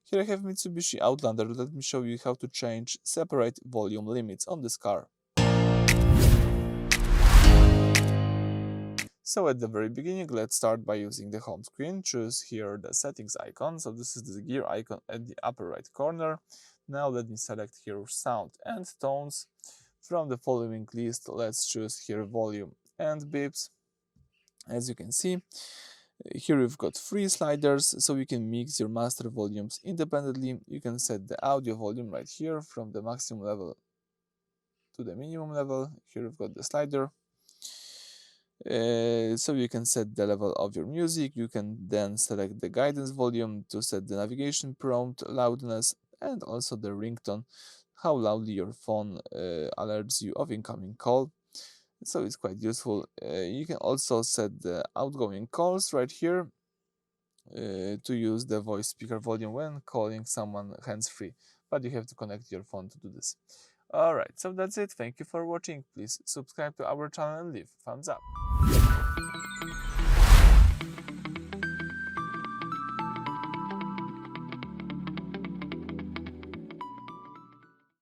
Here I have Mitsubishi Outlander. Let me show you how to change separate volume limits on this car. So at the very beginning, let's start by using the home screen. Choose here the settings icon. So this is the gear icon at the upper right corner. Now let me select here sound and tones. From the following list, let's choose here volume and beeps. As you can see, here we've got 3 sliders, so you can mix your master volumes independently. You can set the audio volume right here from the maximum level to the minimum level. Here we've got the slider. So you can set the level of your music. You can then select the guidance volume to set the navigation prompt loudness and also the ringtone, how loudly your phone alerts you of incoming call. So it's quite useful. You can also set the outgoing calls right here to use the voice speaker volume when calling someone hands-free, but you have to connect your phone to do this. Alright, so that's it. Thank you for watching. Please subscribe to our channel and leave thumbs up.